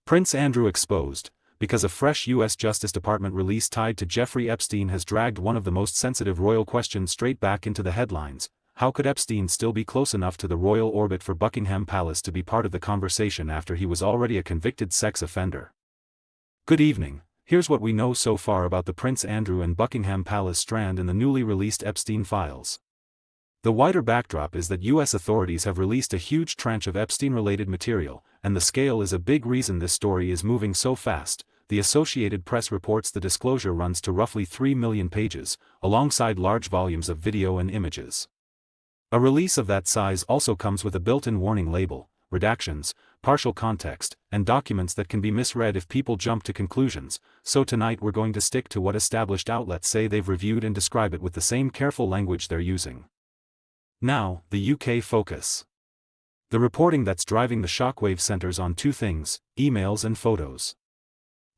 Prince Andrew exposed, because a fresh U.S. Justice Department release tied to Jeffrey Epstein has dragged one of the most sensitive royal questions straight back into the headlines. How could Epstein still be close enough to the royal orbit for Buckingham Palace to be part of the conversation after he was already a convicted sex offender? Good evening, here's what we know so far about the Prince Andrew and Buckingham Palace strand in the newly released Epstein files. The wider backdrop is that U.S. authorities have released a huge tranche of Epstein-related material, and the scale is a big reason this story is moving so fast. The Associated Press reports the disclosure runs to roughly 3 million pages, alongside large volumes of video and images. A release of that size also comes with a built-in warning label, redactions, partial context, and documents that can be misread if people jump to conclusions, so tonight we're going to stick to what established outlets say they've reviewed and describe it with the same careful language they're using. Now, the UK focus. The reporting that's driving the shockwave centers on two things: emails and photos.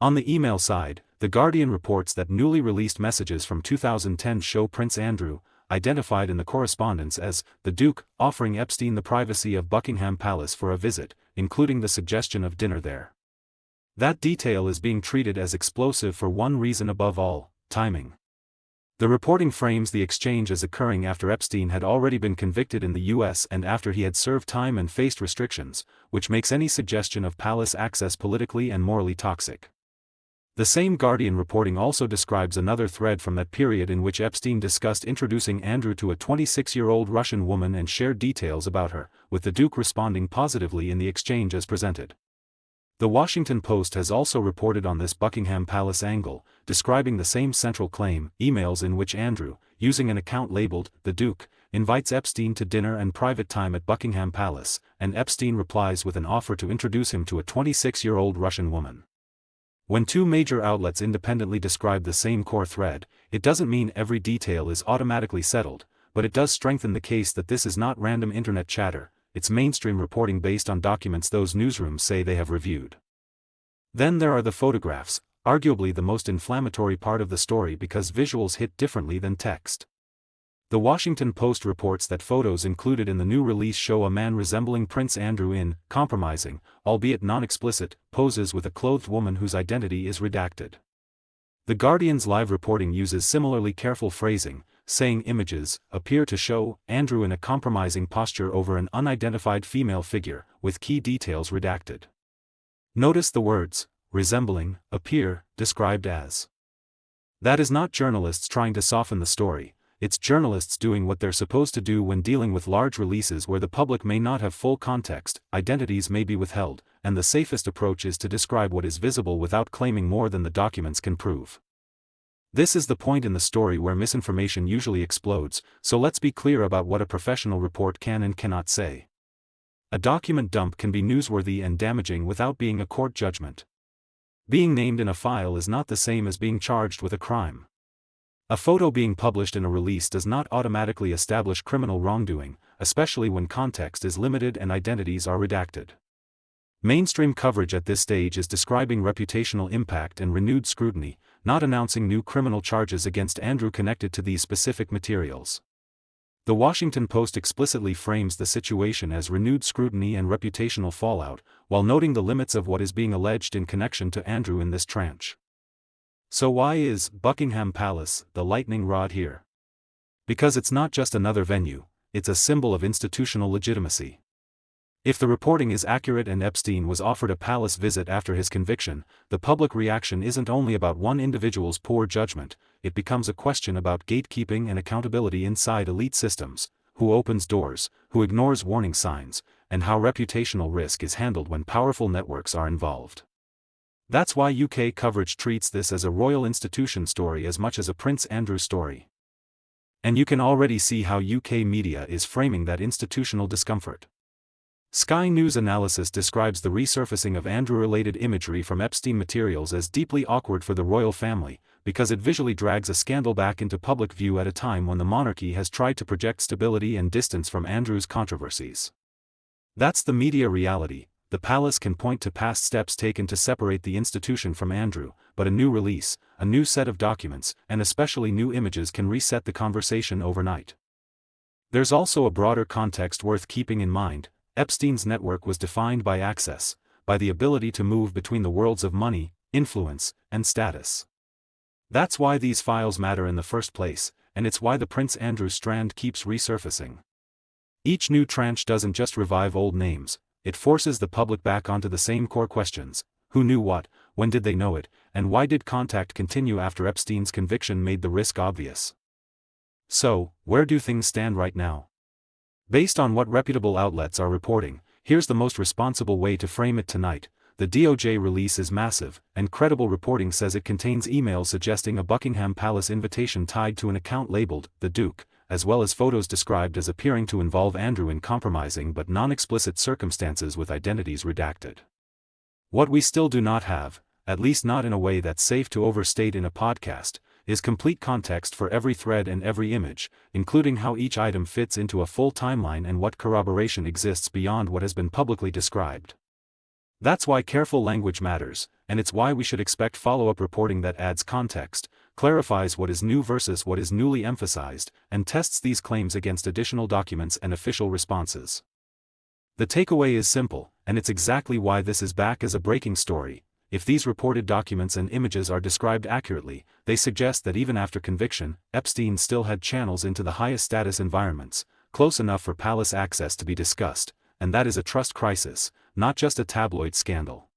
On the email side, The Guardian reports that newly released messages from 2010 show Prince Andrew, identified in the correspondence as the Duke, offering Epstein the privacy of Buckingham Palace for a visit, including the suggestion of dinner there. That detail is being treated as explosive for one reason above all: timing. The reporting frames the exchange as occurring after Epstein had already been convicted in the US and after he had served time and faced restrictions, which makes any suggestion of palace access politically and morally toxic. The same Guardian reporting also describes another thread from that period in which Epstein discussed introducing Andrew to a 26-year-old Russian woman and shared details about her, with the Duke responding positively in the exchange as presented. The Washington Post has also reported on this Buckingham Palace angle, describing the same central claim: emails in which Andrew, using an account labeled The Duke, invites Epstein to dinner and private time at Buckingham Palace, and Epstein replies with an offer to introduce him to a 26-year-old Russian woman. When two major outlets independently describe the same core thread, it doesn't mean every detail is automatically settled, but it does strengthen the case that this is not random internet chatter. It's mainstream reporting based on documents those newsrooms say they have reviewed. Then there are the photographs, arguably the most inflammatory part of the story because visuals hit differently than text. The Washington Post reports that photos included in the new release show a man resembling Prince Andrew in compromising, albeit non-explicit, poses with a clothed woman whose identity is redacted. The Guardian's live reporting uses similarly careful phrasing, saying images appear to show Andrew in a compromising posture over an unidentified female figure, with key details redacted. Notice the words, resembling, appear, described as. That is not journalists trying to soften the story, it's journalists doing what they're supposed to do when dealing with large releases where the public may not have full context, identities may be withheld, and the safest approach is to describe what is visible without claiming more than the documents can prove. This is the point in the story where misinformation usually explodes, so let's be clear about what a professional report can and cannot say. A document dump can be newsworthy and damaging without being a court judgment. Being named in a file is not the same as being charged with a crime. A photo being published in a release does not automatically establish criminal wrongdoing, especially when context is limited and identities are redacted. Mainstream coverage at this stage is describing reputational impact and renewed scrutiny, not announcing new criminal charges against Andrew connected to these specific materials. The Washington Post explicitly frames the situation as renewed scrutiny and reputational fallout, while noting the limits of what is being alleged in connection to Andrew in this tranche. So why is Buckingham Palace the lightning rod here? Because it's not just another venue, it's a symbol of institutional legitimacy. If the reporting is accurate and Epstein was offered a palace visit after his conviction, the public reaction isn't only about one individual's poor judgment, it becomes a question about gatekeeping and accountability inside elite systems: who opens doors, who ignores warning signs, and how reputational risk is handled when powerful networks are involved. That's why UK coverage treats this as a royal institution story as much as a Prince Andrew story. And you can already see how UK media is framing that institutional discomfort. Sky News Analysis describes the resurfacing of Andrew-related imagery from Epstein materials as deeply awkward for the royal family, because it visually drags a scandal back into public view at a time when the monarchy has tried to project stability and distance from Andrew's controversies. That's the media reality. The palace can point to past steps taken to separate the institution from Andrew, but a new release, a new set of documents, and especially new images can reset the conversation overnight. There's also a broader context worth keeping in mind. Epstein's network was defined by access, by the ability to move between the worlds of money, influence, and status. That's why these files matter in the first place, and it's why the Prince Andrew strand keeps resurfacing. Each new tranche doesn't just revive old names, it forces the public back onto the same core questions: who knew what, when did they know it, and why did contact continue after Epstein's conviction made the risk obvious? So, where do things stand right now? Based on what reputable outlets are reporting, here's the most responsible way to frame it tonight. The DOJ release is massive, and credible reporting says it contains emails suggesting a Buckingham Palace invitation tied to an account labeled "The Duke," as well as photos described as appearing to involve Andrew in compromising but non-explicit circumstances with identities redacted. What we still do not have, at least not in a way that's safe to overstate in a podcast, is complete context for every thread and every image, including how each item fits into a full timeline and what corroboration exists beyond what has been publicly described. That's why careful language matters, and it's why we should expect follow-up reporting that adds context, clarifies what is new versus what is newly emphasized, and tests these claims against additional documents and official responses. The takeaway is simple, and it's exactly why this is back as a breaking story. If these reported documents and images are described accurately, they suggest that even after conviction, Epstein still had channels into the highest status environments, close enough for palace access to be discussed, and that is a trust crisis, not just a tabloid scandal.